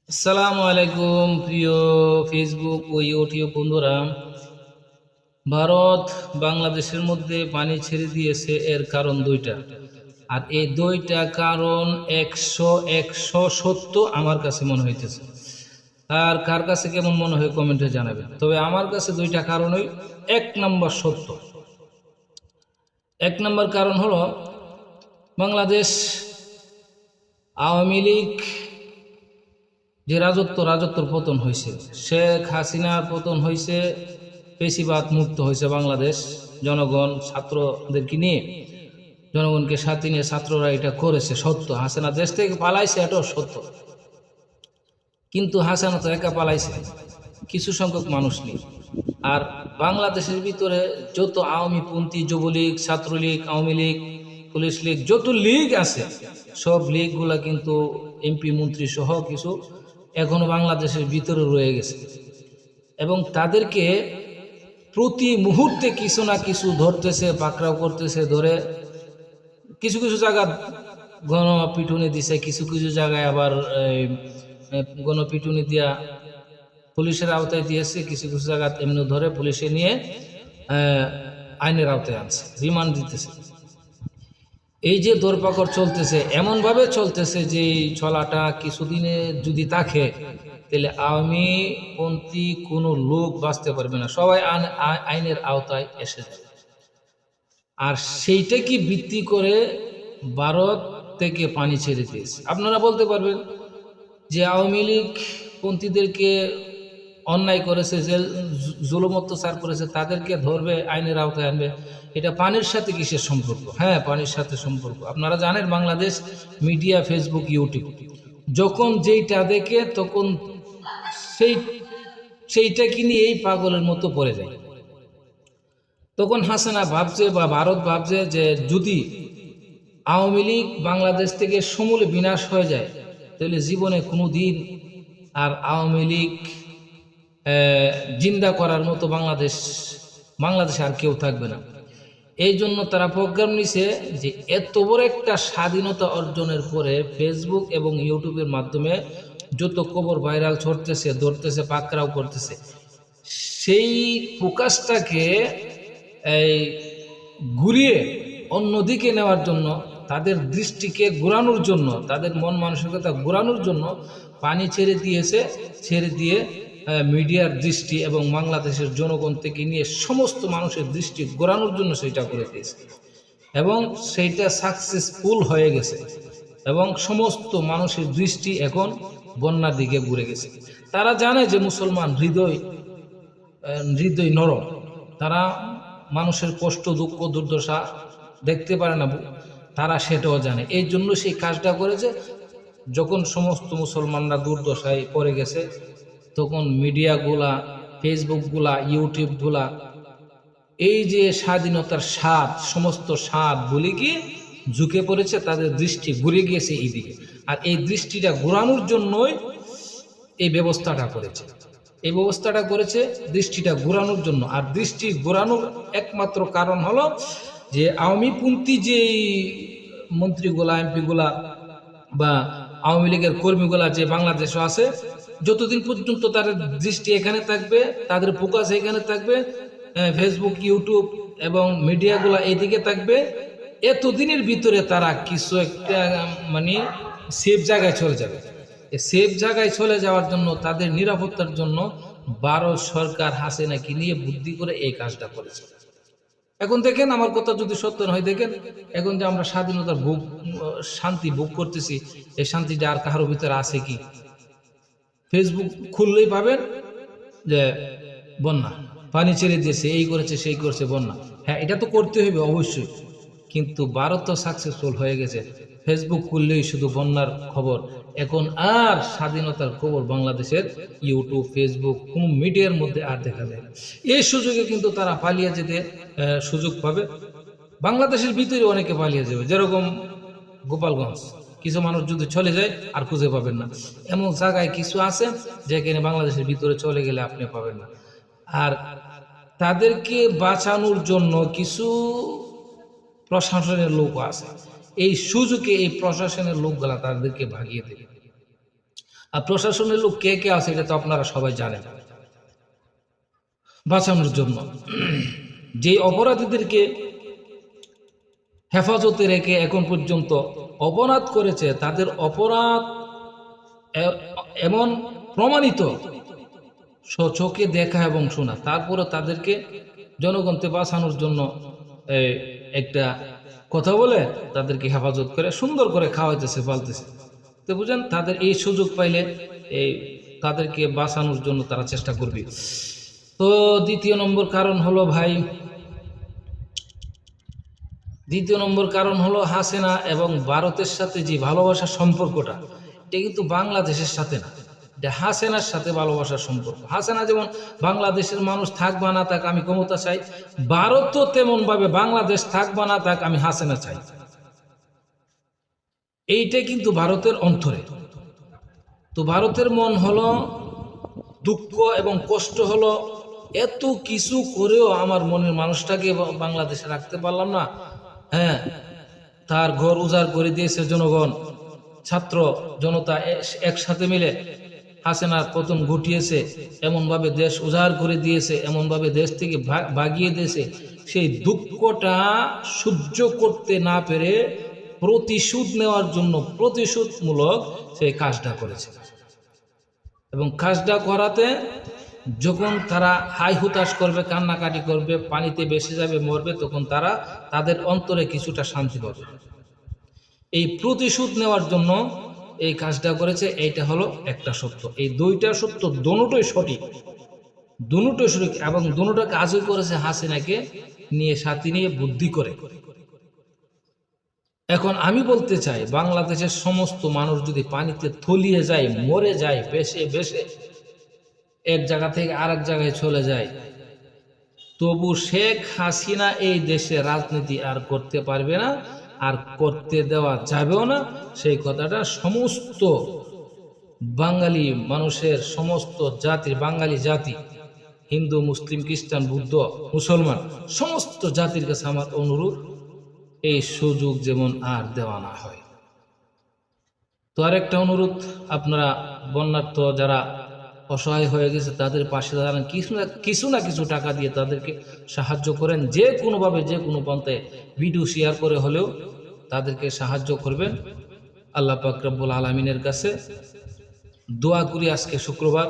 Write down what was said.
আসসালামু আলাইকুম প্রিয় ফেসবুক ও ইউটিউব বন্ধুরা। ভারত বাংলাদেশের মধ্যে পানি ছেড়ে দিয়েছে, এর কারণ দুইটা। আর এই দুইটা কারণ একশো একশো সত্য আমার কাছে মনে হইতেছে। আর কার কাছে কেমন মনে হয় কমেন্টে জানাবেন। তবে আমার কাছে দুইটা কারণই এক নম্বর সত্য। এক নম্বর কারণ হলো বাংলাদেশ আওয়ামী লীগ যে রাজত্বর পতন হয়েছে, শেখ হাসিনার পতন হয়েছে, পেশিবাদ মুক্ত হয়েছে বাংলাদেশ। জনগণ ছাত্রদেরকে নিয়ে, জনগণকে সাথে নিয়ে ছাত্ররা এটা করেছে, সত্য। হাসিনা দেশ থেকে পালাইছে, এটাও সত্য। কিন্তু হাসিনা তো একা পালাইছে, কিছু সংখ্যক মানুষ নেই। আর বাংলাদেশের ভিতরে যত আওয়ামীপন্থী, যুবলীগ, ছাত্রলীগ, আওয়ামী লীগ, পুলিশ লীগ, যত লীগ আছে, সব লীগগুলা কিন্তু এমপি মন্ত্রী সহ কিছু এখনো বাংলাদেশের ভিতরে রয়ে গেছে। এবং তাদেরকে প্রতি মুহূর্তে কিছু না কিছু ধরতেছে, পাকড়াও করতেছে, ধরে কিছু কিছু জায়গা গণপিটুনি দিছে, কিছু কিছু জায়গায় আবার গণপিটুনি দিয়া পুলিশের আওতায় দিয়েছে, কিছু কিছু জায়গা এমনি ধরে পুলিশে নিয়ে আইনের আওতায় আনছে, রিমান্ড দিতেছে। এই যে দরপাকড় চলতেছে, এমনভাবে চলতেছে যে চলাটা কিছুদিনে যদি থাকে, তাহলে আওয়ামী পন্থী কোনো লোক বাঁচতে পারবে না, সবাই আইনের আওতায় এসে যাবে। আর সেইটা কি ভিত্তি করে ভারত থেকে পানি ছেড়ে দিয়েছে। আপনারা বলতে পারবেন যে আওয়ামী লীগ পন্থীদেরকে অন্যায় করেছে, যে জুলুম অত্যাচার করেছে, তাদেরকে ধরবে, আইনের আওতায় আনবে। এটা পানির সাথে কিসের সম্পর্ক? হ্যাঁ, পানির সাথে সম্পর্ক। আপনারা জানেন বাংলাদেশ মিডিয়া, ফেসবুক, ইউটিউব, যখন যেইটা দেখে তখন সেইটাকে নিয়ে এই পাগলের মতো পড়ে যায়। তখন হাসিনা ভাবছে বা ভারত ভাবছে যে যদি আওয়ামী লীগ বাংলাদেশ থেকে সমূলে বিনাশ হয়ে যায়, তাহলে জীবনে কোনো দিন আর আওয়ামী লীগ জিন্দা করার মতো বাংলাদেশে আর কেউ থাকবে না। এই জন্য তারা প্রোগ্রাম নিছে যে এত বড় একটা স্বাধীনতা অর্জনের পরে ফেসবুক এবং ইউটিউবের মাধ্যমে যত খবর ভাইরাল ছড়তেছে, ধরতেছে, পাকড়াও করতেছে, সেই ফোকাসটাকে এই ঘুরিয়ে অন্যদিকে নেওয়ার জন্য, তাদের দৃষ্টিকে ঘোরানোর জন্য, তাদের মন মানসিকতা ঘোরানোর জন্য পানি ছেড়ে দিয়েছে। ছেড়ে দিয়ে মিডিয়ার দৃষ্টি এবং বাংলাদেশের জনগণ থেকে নিয়ে সমস্ত মানুষের দৃষ্টি ঘোরানোর জন্য সেইটা করে দিয়েছে। এবং সেইটা সাকসেসফুল হয়ে গেছে এবং সমস্ত মানুষের দৃষ্টি এখন বন্যার দিকে ঘুরে গেছে। তারা জানে যে মুসলমান হৃদয় নরম, তারা মানুষের কষ্ট, দুঃখ, দুর্দশা দেখতে পারে না, তারা সেটাও জানে। এই জন্য সেই কাজটা করেছে। যখন সমস্ত মুসলমানরা দুর্দশায় পড়ে গেছে, তখন মিডিয়াগুলা, ফেসবুকগুলা, ইউটিউবগুলা এই যে স্বাধীনতার স্বাদ, সমস্ত স্বাদ বলে কি ঝুঁকে পড়েছে, তাদের দৃষ্টি ঘুরে গিয়েছে এইদিকে। আর এই দৃষ্টিটা ঘোরানোর জন্যই এই ব্যবস্থাটা করেছে। এই ব্যবস্থাটা করেছে দৃষ্টিটা ঘোরানোর জন্য। আর দৃষ্টি ঘোরানোর একমাত্র কারণ হলো যে আওয়ামীপন্থী যে মন্ত্রীগুলা, এমপিগুলা বা আওয়ামী লীগের কর্মীগুলা যে বাংলাদেশে আছে, যতদিন পর্যন্ত তাদের দৃষ্টি এখানে থাকবে, তাদের ফোকাস এখানে থাকবে, ফেসবুক, ইউটিউব এবং মিডিয়াগুলা এইদিকে থাকবে, এতদিনের ভিতরে তারা কিছু একটা মানে সেফ জায়গায় চলে যাবে। সেফ জায়গায় চলে যাওয়ার জন্য, তাদের নিরাপত্তার জন্য ভারত সরকার হাসিনাকে নিয়ে বুদ্ধি করে এই কাজটা করেছে। এখন দেখেন, আমার কথা যদি সত্য হয়, দেখেন এখন যে আমরা স্বাধীনতার শান্তি ভোগ করতেছি, এই শান্তিটা আর কারো ভিতরে আছে কি? ফেসবুক খুললেই পাবেন যে বন্যা, পানি ছেড়ে দিয়েছে, এই করেছে, সেই করছে, বন্যা। হ্যাঁ, এটা তো করতে হবে অবশ্যই, কিন্তু ভারত তো সাকসেসফুল হয়ে গেছে। ফেসবুক খুললেই শুধু বন্যার খবর। এখন আর স্বাধীনতার খবর বাংলাদেশের ইউটিউব, ফেসবুক, কোন মিডিয়ার মধ্যে আর দেখা যায় না। এই সুযোগে কিন্তু তারা পালিয়ে যেতে সুযোগ পাবে। বাংলাদেশের ভিতরে অনেকে পালিয়ে যাবে, যেরকম গোপালগঞ্জ, কিছু মানুষ যদি চলে যায় আর খুঁজে পাবেন না। এমন জায়গায় কিছু আছে যেখানে বাংলাদেশের ভিতরে চলে গেলে আপনি পাবেন না। আর তাদেরকে বাঁচানোর জন্য কিছু প্রশাসনের লোক আছে, এই সুযোগে এই প্রশাসনের লোকগুলা তাদেরকে ভাগিয়ে দেবে। আর প্রশাসনের লোক কে কে আছে এটা তো আপনারা সবাই জানেন। বাঁচানোর জন্য যে অপরাধীদেরকে হেফাজতে রেখে এখন পর্যন্ত অপরাধ করেছে, তাদের অপরাধ এমন প্রমাণিত, চোখে দেখা এবং শোনা, তারপরে তাদেরকে জনগণকে বাঁচানোর জন্য একটা কথা বলে তাদেরকে হেফাজত করে সুন্দর করে খাওয়াইতেছে, পালতেছে। তো বুঝেন, তাদের এই সুযোগ পাইলে এই তাদেরকে বাঁচানোর জন্য তারা চেষ্টা করবে। তো দ্বিতীয় নম্বর কারণ হলো হাসিনা এবং ভারতের সাথে যে ভালোবাসার সম্পর্কটা, এটা কিন্তু বাংলাদেশের সাথে না, এটা হাসিনার সাথে ভালোবাসার সম্পর্ক। হাসিনা যেমন বাংলাদেশের মানুষ থাক বা না থাক আমি ক্ষমতা চাই, ভারতও তেমন ভাবে বাংলাদেশ থাক বা না থাক আমি হাসিনা চাই। এইটা কিন্তু ভারতের অন্তরে। তো ভারতের মন হলো দুঃখ এবং কষ্ট হলো, এত কিছু করেও আমার মনের মানুষটাকে বাংলাদেশে রাখতে পারলাম না। হ্যাঁ, তার ঘর উজাড় করে দিয়েছে জনগণ, ছাত্র জনতা একসাথে মিলে হাসিনার পতন ঘটিয়েছে, এমনভাবে দেশ উজাড় করে দিয়েছে, এমনভাবে দেশ থেকে ভাগিয়ে দিয়েছে। সেই দুঃখটা সহ্য করতে না পেরে প্রতিশোধ নেওয়ার জন্য প্রতিশোধমূলক সেই কাজটা করেছে। এবং কাজটা করাতে যখন তারা হাই হুতাশ করবে, কান্নাকাটি করবে, পানিতে ভেসে যাবে, মরবে, তখন তারা তাদের অন্তরে কিছুটা শান্তি পাবে। এই প্রতিশোধ নেওয়ার জন্য এই কাজটা করেছে, এইটা হলো একটা সত্য। এই দুইটা সত্য দুটোই সঠিক, দুটোই সঠিক, এবং দুটোটা কাজই করেছে হাসিনাকে নিয়ে, সাথে নিয়ে বুদ্ধি করে। এখন আমি বলতে চাই, বাংলাদেশের সমস্ত মানুষ যদি পানিতে তলিয়ে যায়, মরে যায়, ভেসে ভেসে এক জায়গা থেকে আরেক জায়গায় চলে যায়, তবু শেখ হাসিনা এই দেশে রাজনীতি আর করতে পারবে না, আর করতে দেওয়া যাবেও না। সেই কথাটা সমস্ত বাঙালি মানুষের, সমস্ত জাতির, বাঙালি জাতি, হিন্দু, মুসলিম, খ্রিস্টান, বৌদ্ধ, মুসলমান, সমস্ত জাতির কাছে আমার অনুরোধ, এই সুযোগ যেমন আর দেওয়া না হয়। তো আরেকটা অনুরোধ, আপনারা বন্যার্থ যারা অসহায় হয়ে গেছে তাদের পাশে দাঁড়ান, কিছু না কিছু টাকা দিয়ে তাদেরকে সাহায্য করেন, যে কোনোভাবে, যে কোনো পন্থায় ভিডিও শেয়ার করে হলেও তাদেরকে সাহায্য করবেন। আল্লাহ পাক রব্বুল আলামিনের কাছে দোয়া করি, আজকে শুক্রবার